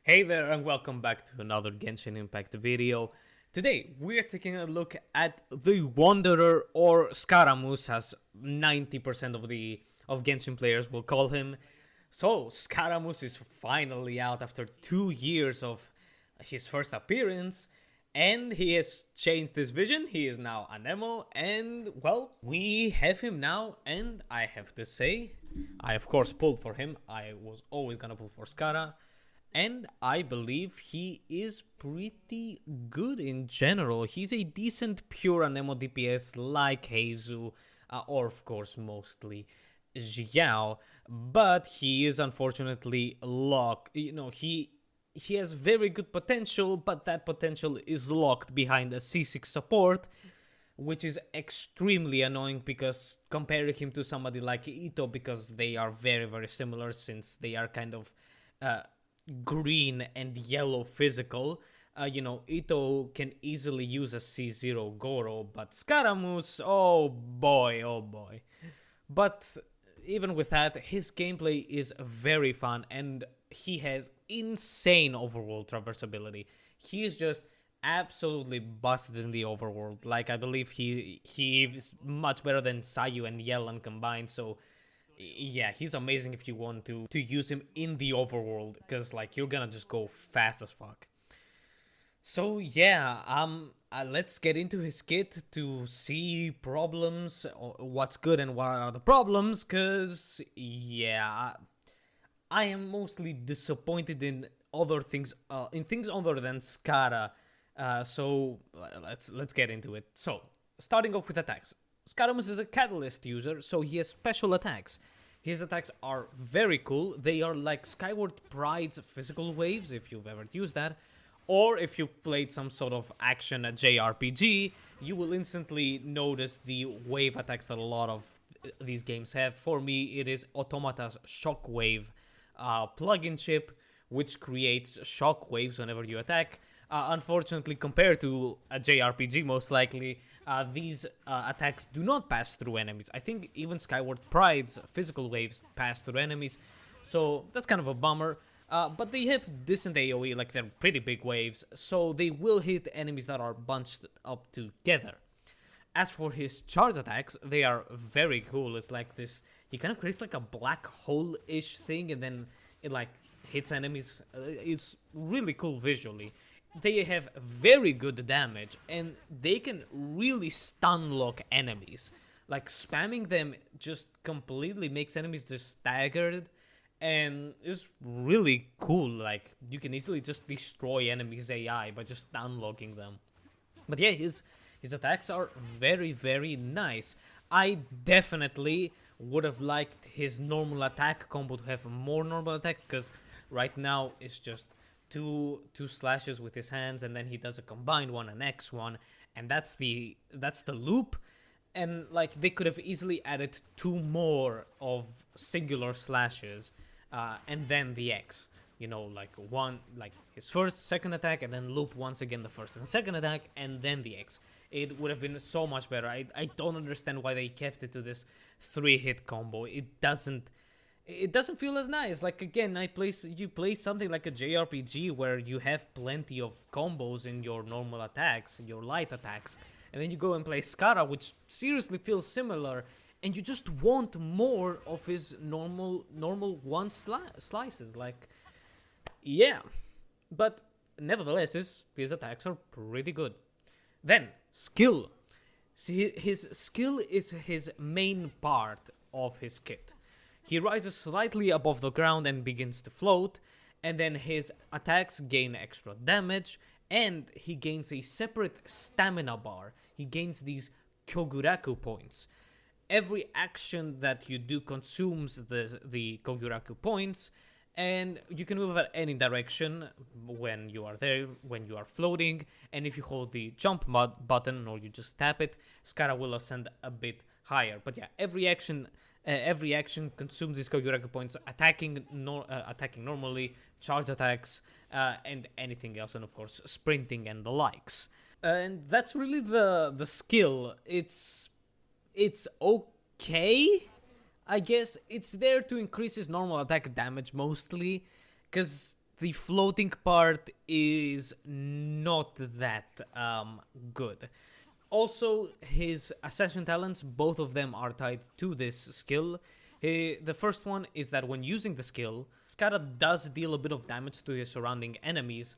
Hey there and welcome back to another Genshin Impact video. Today we're taking a look at the Wanderer, or Scaramouche as 90% of Genshin players will call him. So Scaramouche is finally out after 2 years of his first appearance, and he has changed his vision. He is now an emo, and well, we have him now, and I have to say, I of course pulled for him. I was always gonna pull for Scara, and I believe he is pretty good in general. He's a decent pure Anemo DPS like Heizu, or of course mostly Xiao, but he is unfortunately locked. He has very good potential, but that potential is locked behind a C6 support, which is extremely annoying because comparing him to somebody like Ito, because they are very, very similar since they are kind of uh, green and yellow physical. Ito can easily use a C0 Goro, but Scaramouche, oh boy, oh boy. But even with that, his gameplay is very fun and he has insane overworld traversability. He is just absolutely busted in the overworld. Like, I believe he is much better than Sayu and Yelan combined, so yeah, he's amazing if you want to use him in the overworld, because like you're gonna just go fast as fuck. So yeah, let's get into his kit to see problems, or what's good and what are the problems, because yeah, I am mostly disappointed in other things, in things other than Skara. So let's get into it. So starting off with attacks, Scaramus is a catalyst user, so he has special attacks. His attacks are very cool. They are like Skyward Pride's physical waves, if you've ever used that, or if you've played some sort of action JRPG, you will instantly notice the wave attacks that a lot of these games have. For me, it is Automata's Shockwave plugin chip, which creates shock waves whenever you attack. Unfortunately, compared to a JRPG, most likely, these attacks do not pass through enemies. I think even Skyward Pride's physical waves pass through enemies, so that's kind of a bummer. But they have decent AoE, like they're pretty big waves, so they will hit enemies that are bunched up together. As for his charge attacks, they are very cool. It's like this, he kind of creates like a black hole-ish thing, and then it like hits enemies. It's really cool visually. They have very good damage, and they can really stun lock enemies. Like, spamming them just completely makes enemies just staggered, and it's really cool. Like, you can easily just destroy enemies' AI by just stun locking them. But yeah, his attacks are very, very nice. I definitely would have liked his normal attack combo to have more normal attacks, because right now it's just two slashes with his hands, and then he does a combined one, an X one, and that's the loop. And like, they could have easily added two more of singular slashes, and then the X. Like one, like his first, second attack, and then loop once again the first and second attack, and then the X. It would have been so much better. I don't understand why they kept it to this 3-hit combo. It doesn't feel as nice. Like, again, you play something like a JRPG where you have plenty of combos in your normal attacks, your light attacks, and then you go and play Skara, which seriously feels similar, and you just want more of his normal one slices. Like, yeah, but nevertheless, his attacks are pretty good. Then skill. See, his skill is his main part of his kit. He rises slightly above the ground and begins to float, and then his attacks gain extra damage, and he gains a separate stamina bar. He gains these Kyoguraku points. Every action that you do consumes the Koguraku points, and you can move at any direction when you are there, when you are floating, and if you hold the jump button or you just tap it, Skara will ascend a bit higher. But yeah, every action consumes these Koguraku points, attacking normally, charge attacks, and anything else, and of course sprinting and the likes. And that's really the skill. It's okay, I guess. It's there to increase his normal attack damage mostly, because the floating part is not that good. Also, his Ascension talents, both of them are tied to this skill. The first one is that when using the skill, Skara does deal a bit of damage to his surrounding enemies,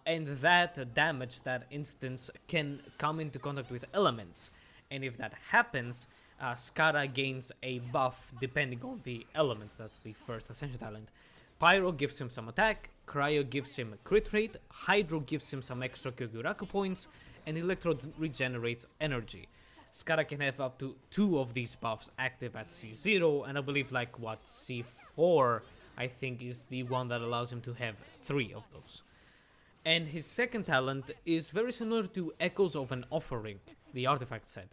and that damage, that instance, can come into contact with elements. And if that happens, Skara gains a buff depending on the elements. That's the first Ascension talent. Pyro gives him some attack, Cryo gives him a crit rate, Hydro gives him some extra Koguraku points, and Electro regenerates energy. Skara can have up to 2 of these buffs active at C0, and I believe C4 I think is the one that allows him to have 3 of those. And his second talent is very similar to Echoes of an Offering, the artifact set.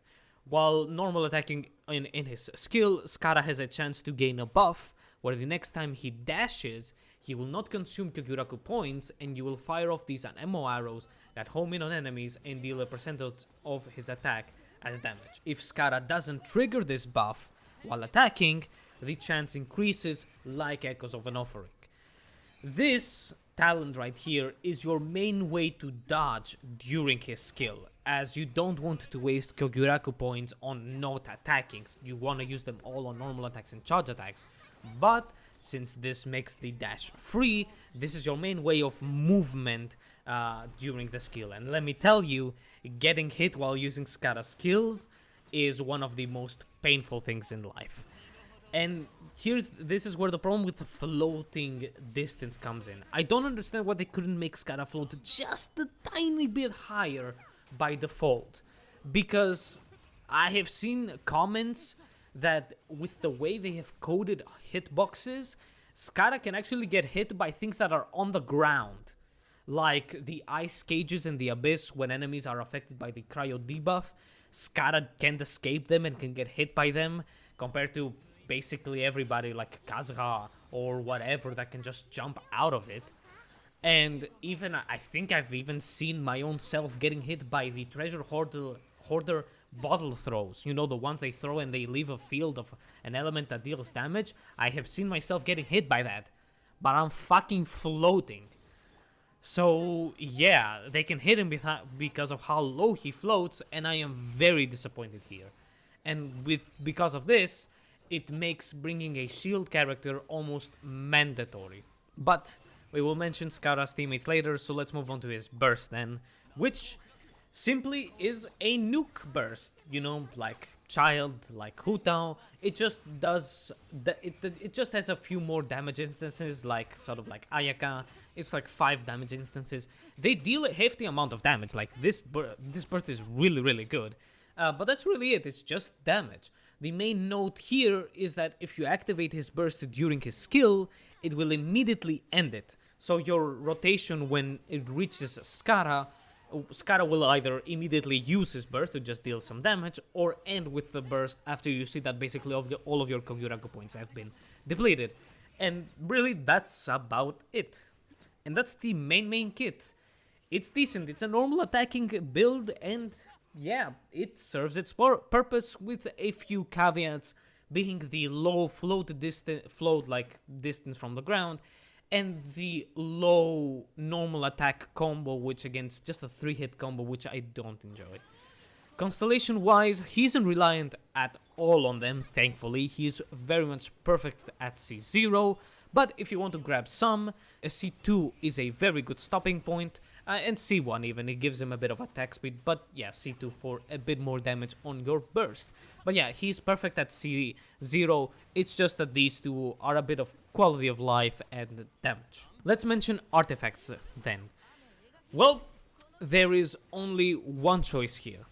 While normal attacking in his skill, Skara has a chance to gain a buff, where the next time he dashes, he will not consume Koguraku points, and you will fire off these ammo arrows that home in on enemies and deal a percentage of his attack as damage. If Skara doesn't trigger this buff while attacking, the chance increases like Echoes of an Offering. This talent right here is your main way to dodge during his skill, as you don't want to waste Koguraku points on not attacking. You want to use them all on normal attacks and charge attacks. But since this makes the dash free, this is your main way of movement during the skill. And let me tell you, getting hit while using Skara skills is one of the most painful things in life. And this is where the problem with the floating distance comes in. I don't understand why they couldn't make Skara float just a tiny bit higher by default. Because I have seen comments that with the way they have coded hitboxes, Skara can actually get hit by things that are on the ground. Like the ice cages in the abyss when enemies are affected by the cryo debuff. Skara can't escape them and can get hit by them, compared to basically everybody like Kazuha or whatever that can just jump out of it. And even I think I've even seen my own self getting hit by the treasure hoarder bottle throws. You know, the ones they throw and they leave a field of an element that deals damage. I have seen myself getting hit by that, but I'm fucking floating. So yeah, they can hit him because of how low he floats, and I am very disappointed here. And because of this, it makes bringing a shield character almost mandatory. But we will mention Skara's teammates later, so let's move on to his burst then, which simply is a nuke burst, you know, like Child, like Hutao. It just does, it just has a few more damage instances, like sort of like Ayaka. It's like 5 damage instances. They deal a hefty amount of damage, like this burst is really, really good. But that's really it, it's just damage. The main note here is that if you activate his burst during his skill, it will immediately end it. So your rotation when it reaches Skara will either immediately use his burst to just deal some damage, or end with the burst after you see that basically all of your Koguraku points have been depleted. And really, that's about it. And that's the main kit. It's decent, it's a normal attacking build, and yeah, it serves its purpose with a few caveats, being the low distance from the ground, and the low normal attack combo, which against just a 3-hit combo, which I don't enjoy. Constellation wise, he isn't reliant at all on them, thankfully. He is very much perfect at C0, but if you want to grab some, a C2 is a very good stopping point. And C1 even, it gives him a bit of attack speed, but yeah, C2 for a bit more damage on your burst. But yeah, he's perfect at C0, it's just that these two are a bit of quality of life and damage. Let's mention artifacts then. Well, there is only one choice here,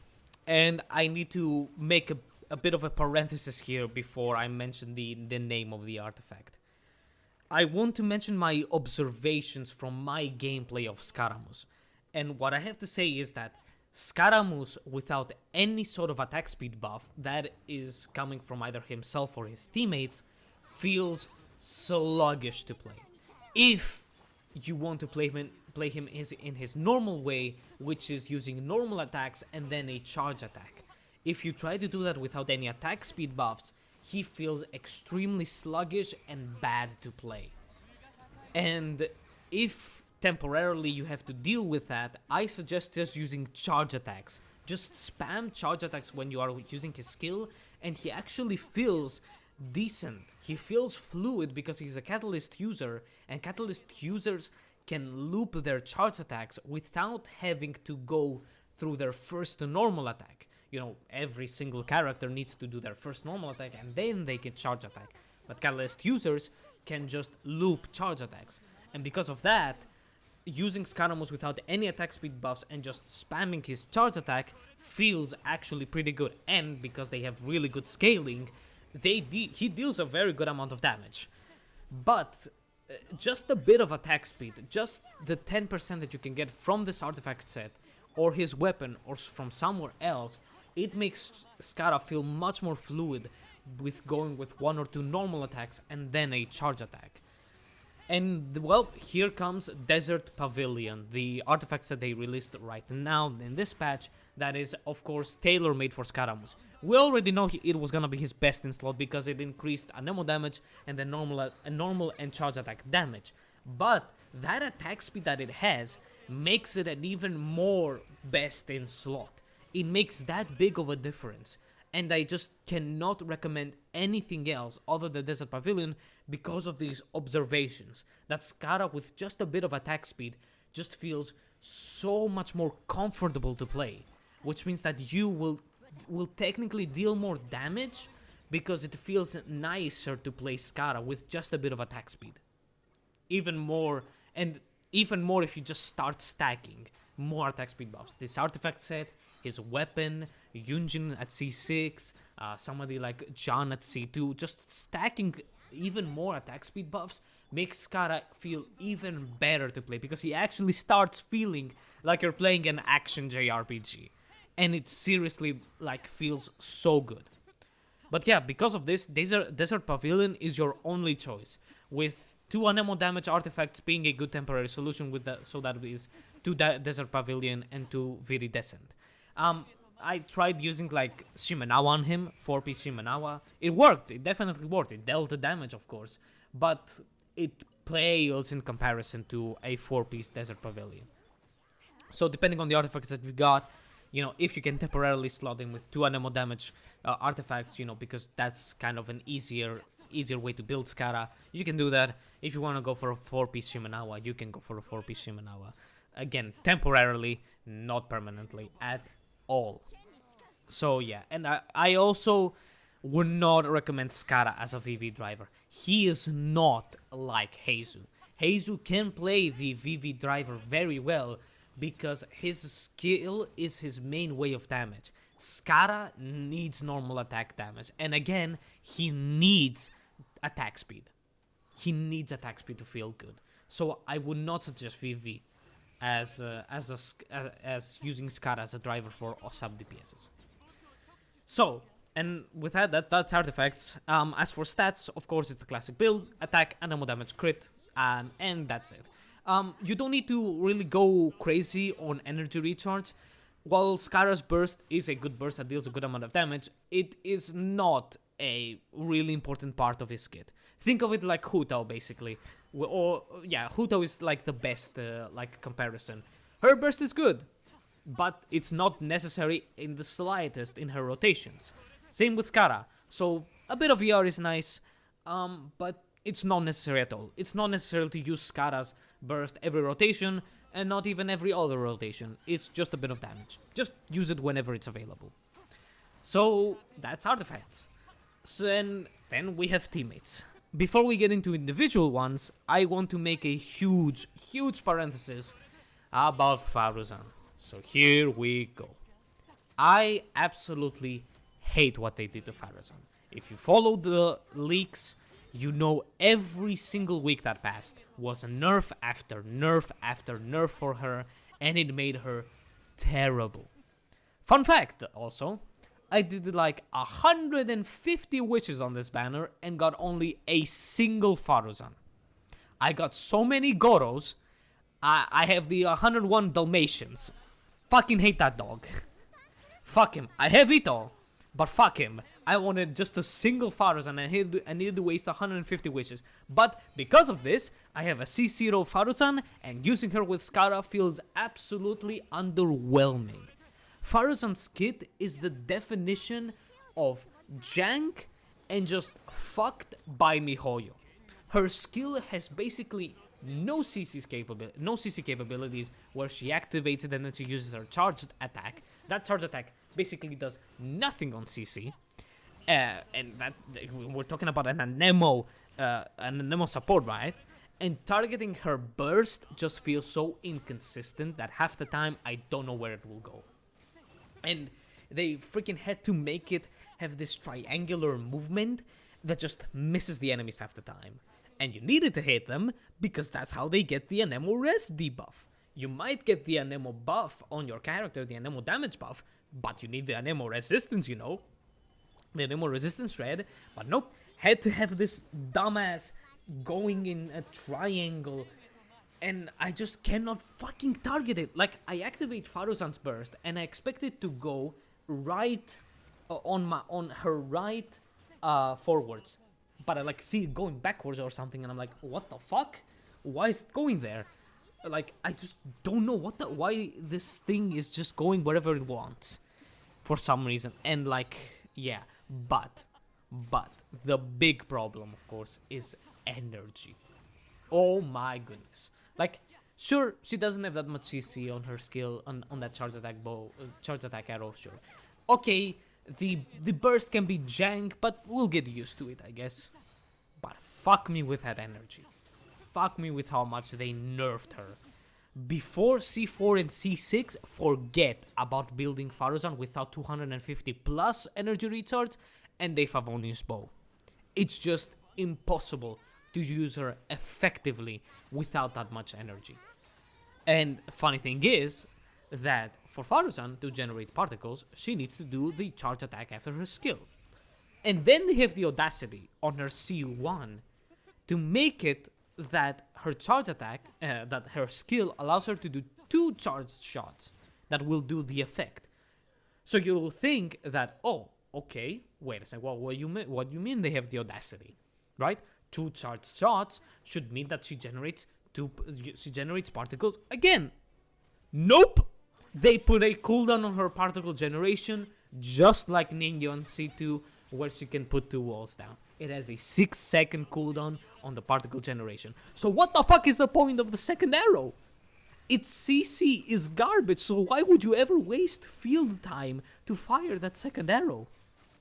and I need to make a bit of a parenthesis here before I mention the name of the artifact. I want to mention my observations from my gameplay of Scaramouche, and what I have to say is that Scaramouche, without any sort of attack speed buff that is coming from either himself or his teammates, feels sluggish to play. If you want to play him in his normal way, which is using normal attacks and then a charge attack, if you try to do that without any attack speed buffs, he feels extremely sluggish and bad to play. And if temporarily you have to deal with that, I suggest just using charge attacks. Just spam charge attacks when you are using his skill, and he actually feels decent. He feels fluid because he's a Catalyst user, and Catalyst users can loop their charge attacks without having to go through their first normal attack. You know, every single character needs to do their first normal attack and then they can charge attack. But Catalyst users can just loop charge attacks. And because of that, using Scaramouche without any attack speed buffs and just spamming his charge attack feels actually pretty good. And because they have really good scaling, he deals a very good amount of damage. But just a bit of attack speed, just the 10% that you can get from this artifact set, or his weapon, or from somewhere else, it makes Scara feel much more fluid with going with 1 or 2 normal attacks and then a charge attack. And, well, here comes Desert Pavilion, the artifact that they released right now in this patch, that is, of course, tailor-made for Scaramouche. We already know it was gonna be his best in slot because it increased Anemo damage and the normal and charge attack damage. But that attack speed that it has makes it an even more best in slot. It makes that big of a difference. And I just cannot recommend anything else other than Desert Pavilion because of these observations. That Scara with just a bit of attack speed just feels so much more comfortable to play. Which means that you will technically deal more damage because it feels nicer to play Scara with just a bit of attack speed. Even more if you just start stacking more attack speed buffs. This artifact set, his weapon, Yunjin at C6, somebody like John at C2, just stacking even more attack speed buffs makes Scara feel even better to play because he actually starts feeling like you're playing an action JRPG. And it seriously feels so good. But yeah, because of this, Desert Pavilion is your only choice, with 2 Anemo damage artifacts being a good temporary solution so that is 2 Desert Pavilion and 2 Viridescent. I tried using Shimenawa on him, 4-piece Shimenawa. It worked, it definitely worked, it dealt the damage of course, but it pales in comparison to a 4-piece Desert Pavilion. So depending on the artifacts that we got, if you can temporarily slot in with 2 Anemo damage artifacts, because that's kind of an easier way to build Scara, you can do that. If you want to go for a 4-piece Shimenawa, you can go for a 4-piece Shimenawa. Again, temporarily, not permanently at all. So yeah, and I also would not recommend Scara as a VV driver. He is not like Heizu. Heizu can play the VV driver very well, because his skill is his main way of damage. Scara needs normal attack damage, and again, he needs attack speed. He needs attack speed to feel good. So I would not suggest VV as using Scara as a driver for sub DPSs. So, and with that's artifacts. As for stats, of course, it's the classic build: attack, Anemo damage, crit, and that's it. You don't need to really go crazy on energy recharge. While Scara's burst is a good burst that deals a good amount of damage, it is not a really important part of his kit. Think of it like Hutao, basically. Hutao is the best comparison. Her burst is good, but it's not necessary in the slightest in her rotations. Same with Scara. So a bit of ER is nice, but it's not necessary at all. It's not necessary to use Scara's burst every rotation, and not even every other rotation. It's just a bit of damage. Just use it whenever it's available. So that's artifacts. So then we have teammates. Before we get into individual ones, I want to make a huge parenthesis about Faruzan. So here we go. I absolutely hate what they did to Faruzan. If you follow the leaks, you know every single week that passed was a nerf after nerf after nerf for her, and it made her terrible. Fun fact, also, I did 150 wishes on this banner and got only a single Faruzan. I got so many Goros, I have the 101 Dalmatians. Fucking hate that dog. Fuck him. I have Ito, but fuck him. I wanted just a single Faruzan and I needed to waste 150 wishes. But because of this, I have a C0 Faruzan, and using her with Skara feels absolutely underwhelming. Faruzan's kit is the definition of jank and just fucked by miHoYo. Her skill has basically no CC capabilities where she activates it and then she uses her charged attack. That charged attack basically does nothing on CC. And that we're talking about an Anemo support, right? And targeting her burst just feels so inconsistent that half the time I don't know where it will go. And they freaking had to make it have this triangular movement that just misses the enemies half the time. And you needed to hit them because that's how they get the Anemo res debuff. You might get the Anemo buff on your character, the Anemo damage buff, but you need the Anemo resistance, you know? The Anemo resistance red, but nope, had to have this dumbass going in a triangle, and I just cannot fucking target it. Like, I activate Faruzan's burst, and I expect it to go right on her right forwards, but I like see it going backwards or something, and I'm like, what the fuck? Why is it going there? Like, I just don't know why this thing is just going wherever it wants for some reason. And like, yeah, but the big problem, of course, is energy. Oh my goodness. Like, sure, she doesn't have that much CC on her skill on that charge attack arrow, sure. Okay, the burst can be jank, but we'll get used to it, I guess. But fuck me with that energy. Fuck me with how much they nerfed her. Before C4 and C6, forget about building Faruzan without 250 plus energy recharge and a Favonius bow. It's just impossible to use her effectively without that much energy. And funny thing is that for Faruzan to generate particles, she needs to do the charge attack after her skill. And then they have the audacity on her C1 to make it that her charge attack, that her skill allows her to do 2 charged shots that will do the effect. So you'll think that, oh, okay, wait a second, what do you mean they have the audacity, right? 2 charged shots should mean that she generates particles again. Nope! They put a cooldown on her particle generation, just like Ningyo on C2, where she can put 2 walls down. It has a 6-second cooldown on the particle generation. So what the fuck is the point of the second arrow? Its CC is garbage, so why would you ever waste field time to fire that second arrow?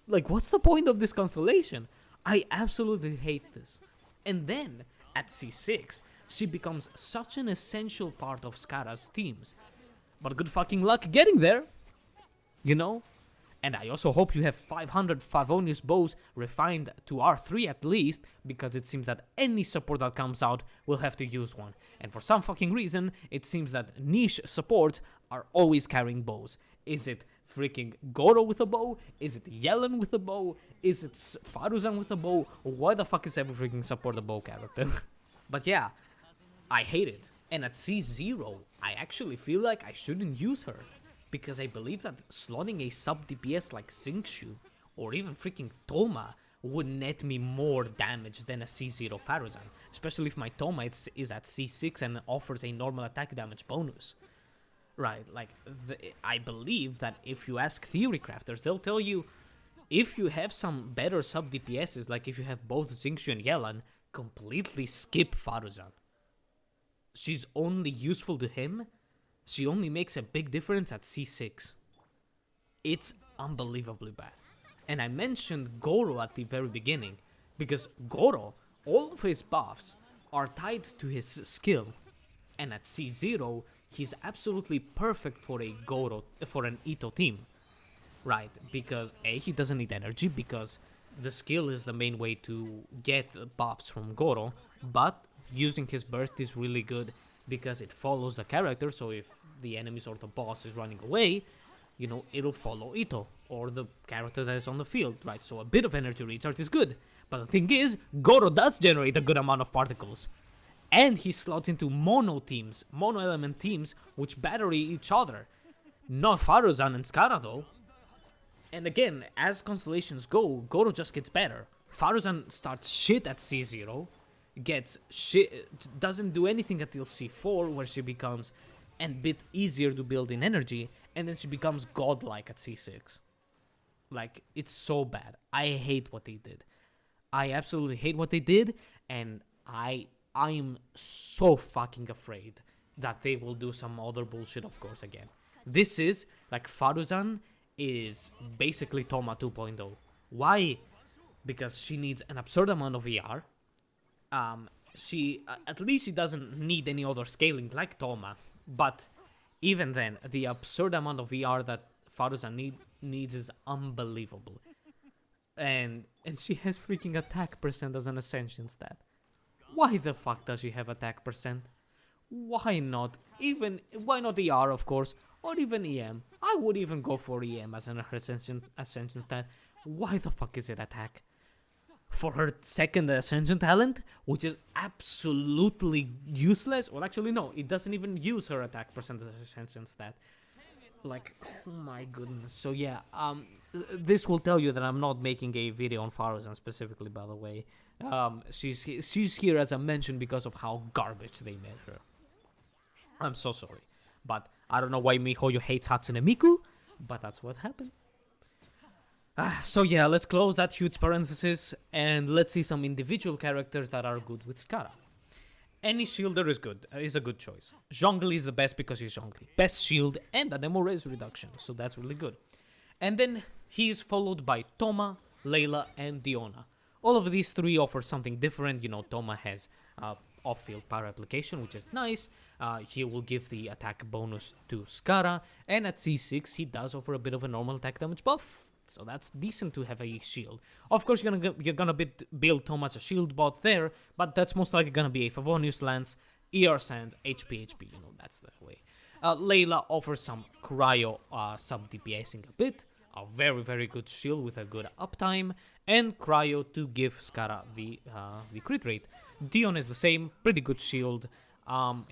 Like, what's the point of this constellation? I absolutely hate this. And then, at C6, she becomes such an essential part of Skara's teams. But good fucking luck getting there, you know? And I also hope you have 500 Favonius bows refined to R3 at least, because it seems that any support that comes out will have to use one. And for some fucking reason, it seems that niche supports are always carrying bows. Is it freaking Goro with a bow? Is it Yellen with a bow? Is it Faruzan with a bow? Why the fuck is every freaking support a bow character? But yeah, I hate it. And at C0, I actually feel like I shouldn't use her, because I believe that slotting a sub DPS like Xingqiu or even freaking Toma would net me more damage than a C0 Faruzan, especially if my Toma is at C6 and offers a normal attack damage bonus. Right, like, I believe that if you ask theory crafters, they'll tell you, if you have some better sub DPSs, like if you have both Xingqiu and Yellen, completely skip Faruzan. She's only useful to him. She only makes a big difference at C6. It's unbelievably bad. And I mentioned Goro at the very beginning, because Goro, all of his buffs are tied to his skill. And at C0, he's absolutely perfect for an Ito team. Right, because A, he doesn't need energy, because the skill is the main way to get buffs from Goro, but using his burst is really good because it follows the character, so if the enemies or the boss is running away, you know, it'll follow Ito, or the character that is on the field, right? So a bit of energy recharge is good. But the thing is, Goro does generate a good amount of particles. And he slots into mono element teams, which battery each other. Not Faruzan and Skara though. And again, as constellations go, Goro just gets better. Faruzan starts shit at C0, doesn't do anything until C4, where she becomes a bit easier to build in energy, and then she becomes godlike at C6. Like, it's so bad. I hate what they did. I absolutely hate what they did, and I'm so fucking afraid that they will do some other bullshit, of course, again. This is, like, Faruzan is basically Toma 2.0. Why? Because she needs an absurd amount of ER. At least she doesn't need any other scaling like Toma, but even then, the absurd amount of ER that Faruzan needs is unbelievable. And she has freaking attack percent as an ascension stat. Why the fuck does she have attack percent? Why not? Why not ER, of course, or even EM? I would even go for EM as an ascension stat. Why the fuck is it attack? For her second ascension talent, which is absolutely useless. Well, actually, no, it doesn't even use her attack percent as ascension stat. Like, oh my goodness. So yeah, this will tell you that I'm not making a video on Faruzan specifically, by the way. She's here as I mentioned because of how garbage they made her. I'm so sorry, but I don't know why MiHoYo hates Hatsune Miku, but that's what happened. So yeah, let's close that huge parenthesis and let's see some individual characters that are good with Scara. Any shielder is a good choice. Zhongli is the best because he's Zhongli. Best shield and an ammo res reduction, so that's really good. And then he is followed by Toma, Layla, and Diona. All of these three offer something different. You know, Toma has off-field power application, which is nice. He will give the attack bonus to Scara, and at C6 he does offer a bit of a normal attack damage buff. So that's decent to have a shield. Of course, you're gonna build Toma as a shield bot there, but that's most likely gonna be a Favonius Lance, ER Sands, HP. You know, that's the way. Layla offers some cryo sub DPSing a bit, a very very good shield with a good uptime, and cryo to give Scara the crit rate. Dion is the same, pretty good shield,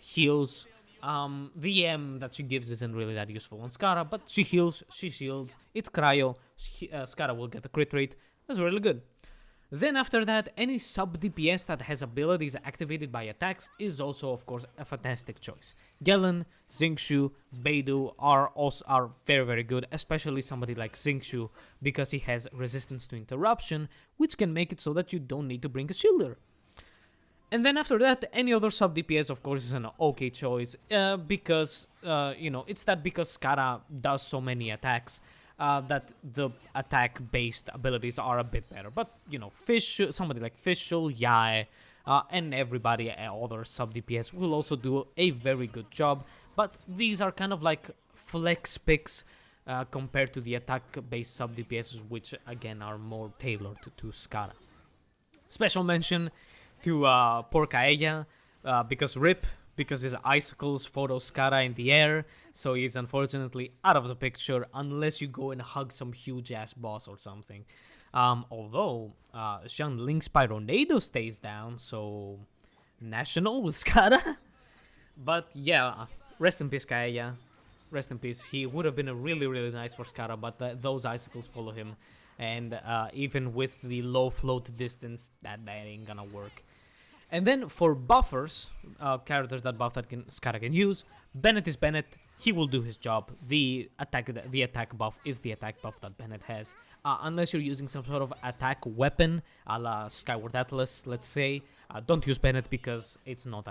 heals. The M that she gives isn't really that useful on Scara, but she heals, she shields, it's cryo, Scara will get the crit rate, that's really good. Then after that, any sub DPS that has abilities activated by attacks is also of course a fantastic choice. Gelen, Xingqiu, Beidou are very very good, especially somebody like Xingqiu because he has resistance to interruption, which can make it so that you don't need to bring a shielder. And then after that, any other sub DPS, of course, is an okay choice because, it's that because Scara does so many attacks that the attack-based abilities are a bit better. But, somebody like Fischl, Yae, and everybody, other sub DPS will also do a very good job. But these are kind of like flex picks compared to the attack-based sub DPS, which, again, are more tailored to Scara. Special mention to Porcaella, because his icicles photo Scara in the air, so he's unfortunately out of the picture unless you go and hug some huge ass boss or something. Although Xiangling's Pyronado stays down, so national with Scara. But yeah, rest in peace, Kaella. Rest in peace. He would have been a really really nice for Scara, but those icicles follow him, and even with the low float distance, that ain't gonna work. And then for buffers, characters that buff that Scara can use, Bennett is Bennett. He will do his job. The attack buff is the attack buff that Bennett has. Unless you're using some sort of attack weapon, a la Skyward Atlas, let's say, don't use Bennett because he's not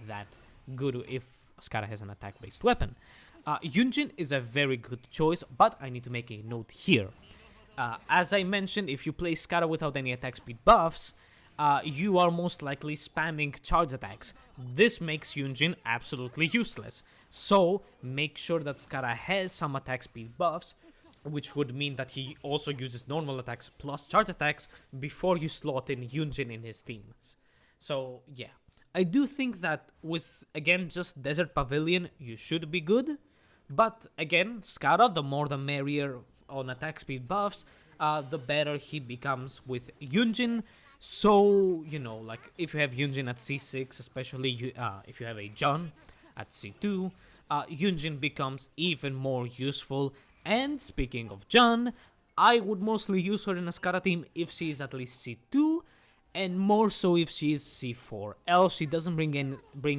that good if Scara has an attack-based weapon. Yunjin is a very good choice, but I need to make a note here. As I mentioned, if you play Scara without any attack speed buffs, you are most likely spamming charge attacks. This makes Yunjin absolutely useless. So, make sure that Scara has some attack speed buffs, which would mean that he also uses normal attacks plus charge attacks before you slot in Yunjin in his teams. So, yeah. I do think that with, again, just Desert Pavilion, you should be good. But, again, Scara, the more the merrier on attack speed buffs, the better he becomes with Yunjin. So, like, if you have Yunjin at C6, especially if you have a Jun at C2, Yunjin becomes even more useful. And speaking of Jun, I would mostly use her in a Scara team if she is at least C2, and more so if she is C4. Else she doesn't bring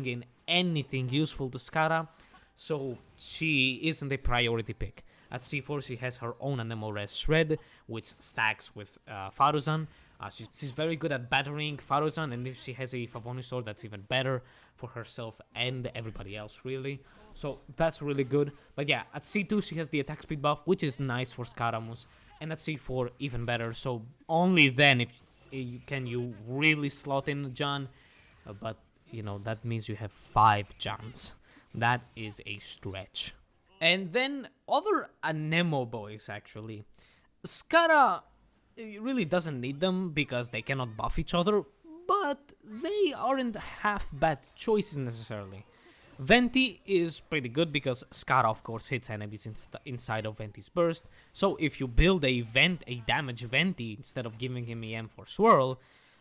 in anything useful to Skara, so she isn't a priority pick. At C4 she has her own Anemo Res Shred, which stacks with Faruzan. She's very good at battering Faruzan, and if she has a Favoni sword, that's even better for herself and everybody else, really. So that's really good. But yeah, at C2 she has the attack speed buff, which is nice for Scaramouche, and at C4 even better. So only then if can you really slot in John, but you know that means you have 5 Johns. That is a stretch. And then other Anemo boys actually. Skara really doesn't need them because they cannot buff each other, but they aren't half bad choices necessarily. Venti is pretty good because Skara of course hits enemies inside of Venti's burst, so if you build a damage Venti instead of giving him EM for Swirl,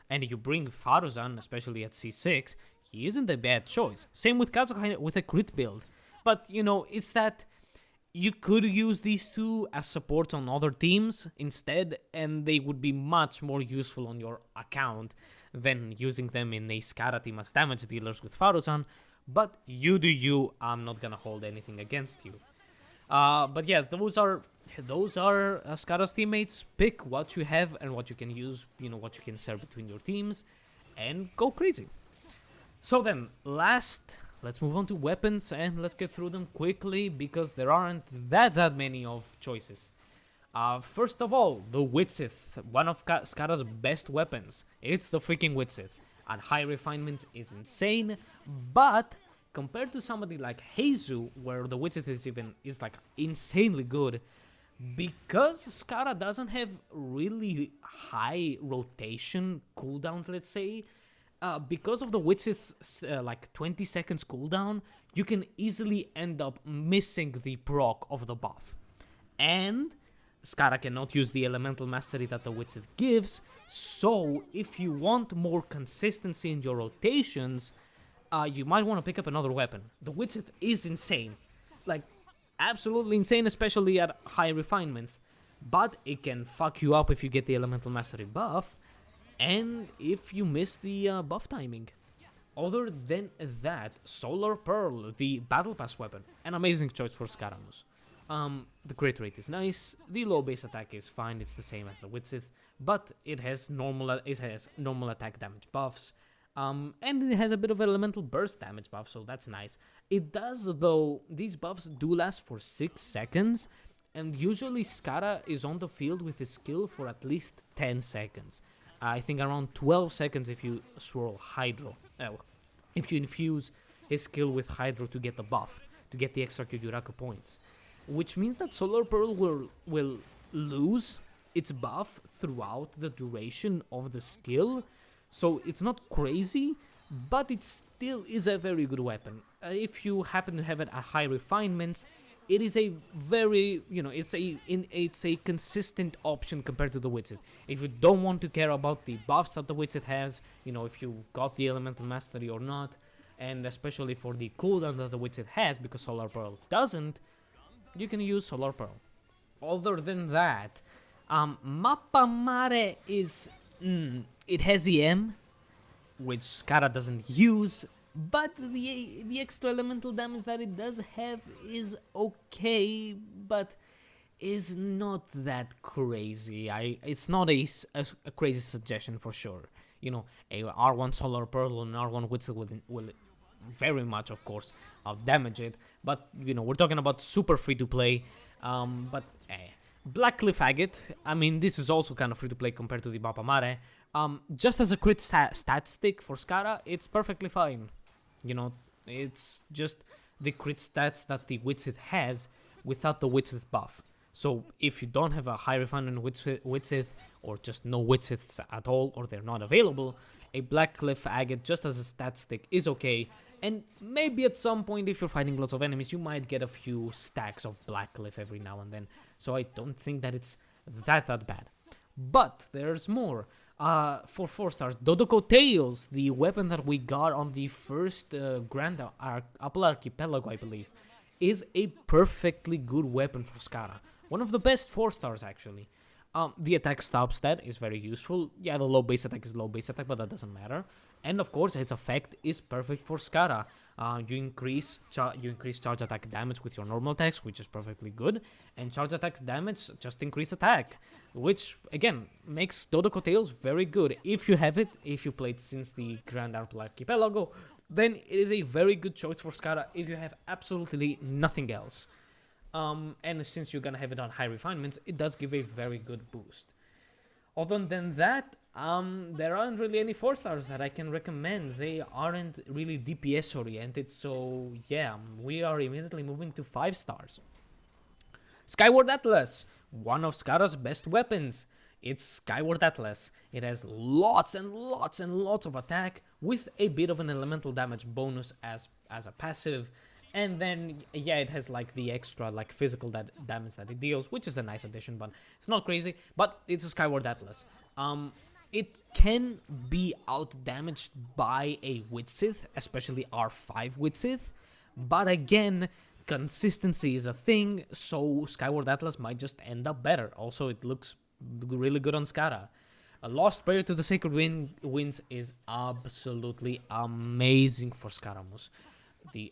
and you bring Faruzan, especially at C6, he isn't a bad choice. Same with Kazuha with a crit build, but you know, it's that you could use these two as supports on other teams instead, and they would be much more useful on your account than using them in a Skara team as damage dealers with Faruzan. But you do you, I'm not gonna hold anything against you. But yeah, those are Skara's teammates. Pick what you have and what you can use, you know, what you can share between your teams, and go crazy. So then, let's move on to weapons, and let's get through them quickly because there aren't that many of choices. First of all, the Witzith, one of Skara's best weapons. It's the freaking Witzith. At high refinements is insane, but compared to somebody like Heizu, where the Witzith is like insanely good, because Skara doesn't have really high rotation cooldowns, let's say, because of the Witzith's like 20 seconds cooldown, you can easily end up missing the proc of the buff. And Skara cannot use the elemental mastery that the Witzith gives, so if you want more consistency in your rotations, you might want to pick up another weapon. The Witzith is insane, like absolutely insane, especially at high refinements, but it can fuck you up if you get the elemental mastery buff, and if you miss the buff timing. Other than that, Solar Pearl, the Battle Pass weapon, an amazing choice for Scaramouche. The crit rate is nice, the low base attack is fine, it's the same as the Witzith, but it has normal attack damage buffs, and it has a bit of elemental burst damage buff, so that's nice. It does, though, these buffs do last for 6 seconds, and usually Skara is on the field with his skill for at least 10 seconds. I think around 12 seconds if you swirl Hydro. If you infuse his skill with Hydro to get the buff, to get the extra Kyuraka points. Which means that Solar Pearl will lose its buff throughout the duration of the skill. So it's not crazy, but it still is a very good weapon. If you happen to have it at high refinements, it is a very, it's a consistent option compared to the Witzith. If you don't want to care about the buffs that the Witzith has, if you got the Elemental Mastery or not, and especially for the cooldown that the Witzith has, because Solar Pearl doesn't, you can use Solar Pearl. Other than that, Mappa Mare is, it has EM, which Skara doesn't use, but the extra elemental damage that it does have is okay, but is not that crazy. It's not a crazy suggestion for sure. A R1 Solar Pearl and R1 Witzel will very much, of course, damage it, but we're talking about super free to play. Black Cliff Agate, I mean, this is also kind of free to play compared to the Mappa Mare. Just as a crit stat stick for Skara, it's perfectly fine. It's just the crit stats that the Witzith has without the Witzith buff. So if you don't have a high refinement Witzith, or just no Witziths at all, or they're not available, a Black Cliff Agate just as a stat stick is okay. And maybe at some point, if you're fighting lots of enemies, you might get a few stacks of Black Cliff every now and then. So I don't think that it's that bad. But there's more. For 4 stars, Dodoko Tails, the weapon that we got on the first Grand Apple Archipelago, I believe, is a perfectly good weapon for Skara. One of the best 4 stars, actually. The attack stop stat is very useful. Yeah, the low base attack is low base attack, but that doesn't matter. And of course, its effect is perfect for Skara. You increase charge attack damage with your normal attacks, which is perfectly good. And charge attack damage just increase attack, which again makes Dodoko Tales very good. If you have it, if you played since the Grand Archipelago, then it is a very good choice for Skara if you have absolutely nothing else. And since you're gonna have it on high refinements, it does give a very good boost. Other than that, there aren't really any 4-stars that I can recommend. They aren't really DPS oriented, so yeah, we are immediately moving to 5-stars. Skyward Atlas, one of Skara's best weapons. It's Skyward Atlas. It has lots and lots and lots of attack with a bit of an elemental damage bonus as a passive. And then, yeah, it has like the extra like physical damage that it deals, which is a nice addition, but it's not crazy. But it's a Skyward Atlas. It can be out-damaged by a Witsith, especially R5 Witsith. But again, consistency is a thing, so Skyward Atlas might just end up better. Also, it looks really good on Skara. A Lost Prayer to the Sacred Winds is absolutely amazing for Scaramouche. The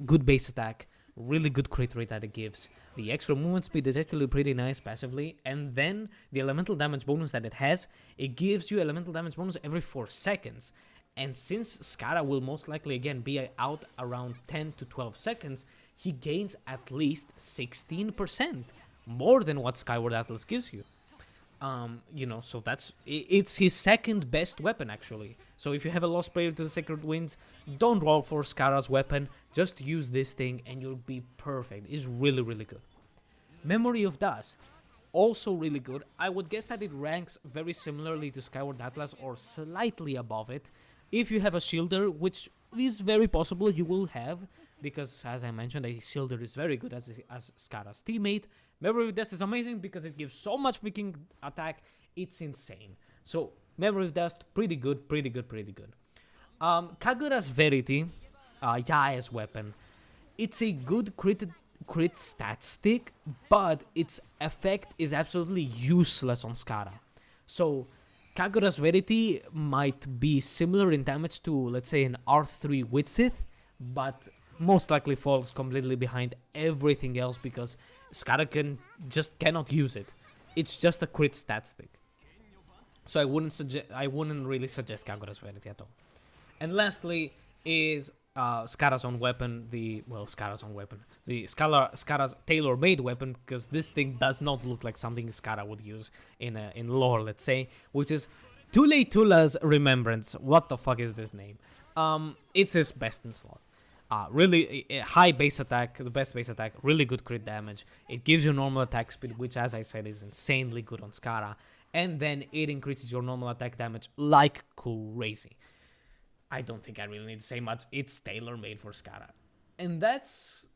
good base attack, really good crit rate that it gives. The extra movement speed is actually pretty nice passively. And then the elemental damage bonus that it has, it gives you elemental damage bonus every 4 seconds. And since Skara will most likely again be out around 10 to 12 seconds, he gains at least 16%, more than what Skyward Atlas gives you. So it's his second best weapon actually. So if you have a Lost Prayer to the Sacred Winds, don't roll for Skara's weapon, just use this thing and you'll be perfect. It's really, really good. Memory of Dust, also really good. I would guess that it ranks very similarly to Skyward Atlas or slightly above it. If you have a Shielder, which is very possible you will have, because as I mentioned, a Shielder is very good as Skara's teammate. Memory of Dust is amazing because it gives so much freaking attack, it's insane. So, Memory of Dust, pretty good. Kagura's Verity, Yae's weapon. It's a good crit stat stick, but its effect is absolutely useless on Skara. So, Kagura's Verity might be similar in damage to, let's say, an R3 Witsith, but most likely falls completely behind everything else because Skara cannot use it. It's just a crit stat stick. So I wouldn't really suggest Kagura's Verity at all. And lastly is Skara's own weapon, the Skara's tailor-made weapon, because this thing does not look like something Skara would use in lore, let's say, which is Tula's Remembrance. What the fuck is this name? It's his best in slot. Really high base attack, the best base attack, really good crit damage. It gives you normal attack speed, which as I said is insanely good on Skara. And then it increases your normal attack damage like crazy. I don't think I really need to say much. It's tailor-made for Skara. And that's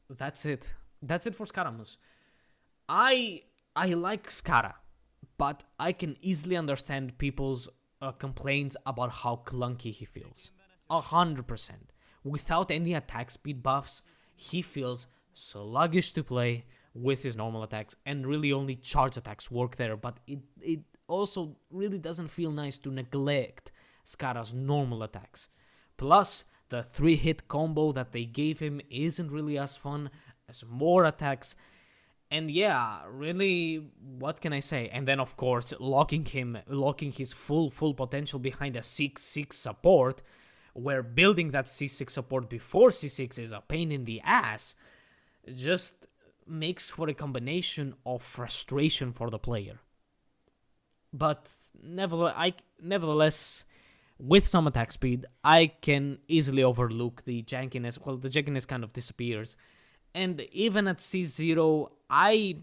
it. That's it for Scaramouche. I like Skara, but I can easily understand people's complaints about how clunky he feels. 100%. Without any attack speed buffs, he feels sluggish to play with his normal attacks, and really only charge attacks work there, but it also really doesn't feel nice to neglect Skara's normal attacks. Plus, the 3-hit combo that they gave him isn't really as fun as more attacks. And yeah, really, what can I say? And then of course, locking his full potential behind a 6-6 support, where building that C6 support before C6 is a pain in the ass, just makes for a combination of frustration for the player. But nevertheless, with some attack speed, I can easily overlook the jankiness. Well, the jankiness kind of disappears. And even at C0, I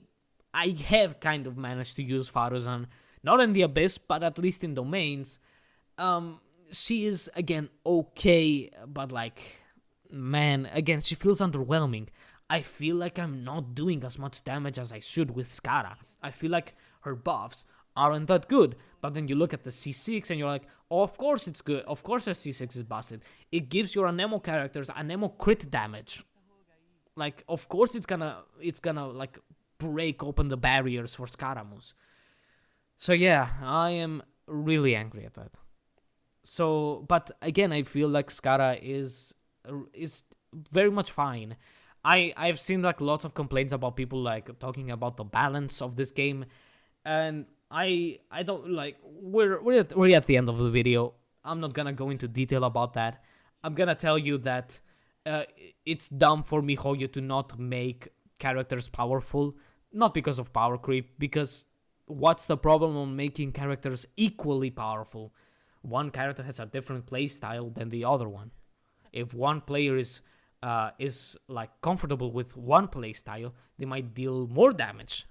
have kind of managed to use Faruzan, not in the Abyss, but at least in domains. She is, again, okay, but man, again, she feels underwhelming. I feel like I'm not doing as much damage as I should with Skara. I feel like her buffs aren't that good, but then you look at the C6 and you're like, oh, of course it's good, of course her C6 is busted. It gives your Anemo characters Anemo crit damage. Of course it's gonna break open the barriers for Scaramouche. So yeah, I am really angry at that. So, but again, I feel like Skara is very much fine. I've seen like lots of complaints about people like talking about the balance of this game, and I don't like we're at the end of the video. I'm not gonna go into detail about that. I'm gonna tell you that uh, it's dumb for MiHoYo to not make characters powerful, not because of power creep, because what's the problem on making characters equally powerful? One character has a different playstyle than the other one. If one player is like comfortable with one playstyle, they might deal more damage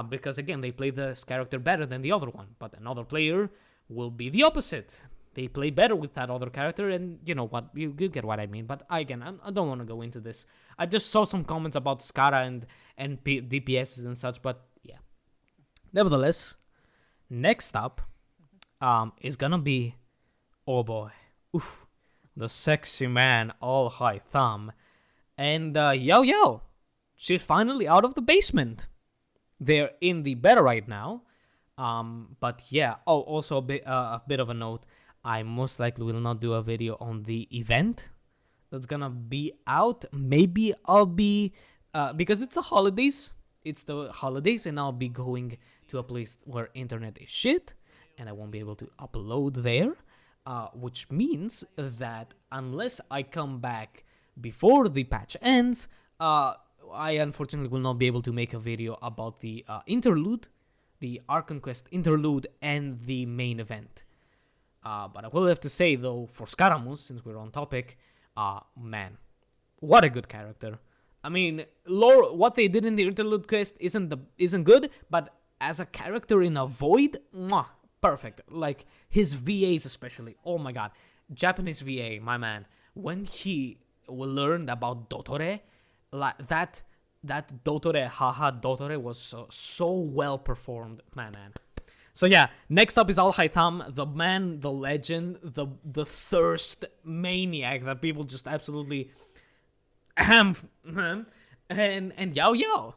because again they play this character better than the other one. But another player will be the opposite. They play better with that other character, and you know what, you get what I mean. But again, I don't want to go into this. I just saw some comments about Skara and DPSs and such, but yeah. Nevertheless, next up is gonna be, oh boy, oof, the sexy man, all high thumb, and Yo, she's finally out of the basement. They're in the beta right now, but yeah. Oh, also a bit of a note. I most likely will not do a video on the event that's gonna be out. Maybe I'll be because it's the holidays. It's the holidays, and I'll be going to a place where internet is shit, and I won't be able to upload there. Which means that unless I come back before the patch ends, I unfortunately will not be able to make a video about the interlude, the Archon Quest interlude, and the main event. But I will have to say, though, for Scaramouche, since we're on topic, man, what a good character. I mean, lore, what they did in the interlude quest isn't good, but as a character in a void, mwah, perfect. Like his VAs especially. Oh my god, Japanese VA, my man. When he learned about Dotore, like that Dotore, haha Dotore was so well performed, my man. So yeah, next up is Al Haytham, the man, the legend, the thirst maniac that people just absolutely and Yao Yao.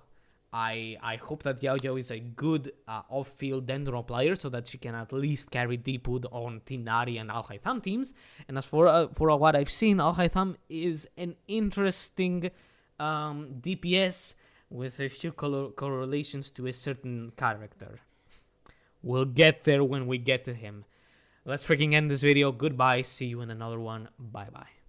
I hope that Yao Yao is a good off-field Dendron player so that she can at least carry Deepwood on Tinari and Al Haytham teams. And as for what I've seen, Al Haytham is an interesting DPS with a few correlations to a certain character. We'll get there when we get to him. Let's freaking end this video. Goodbye. See you in another one. Bye-bye.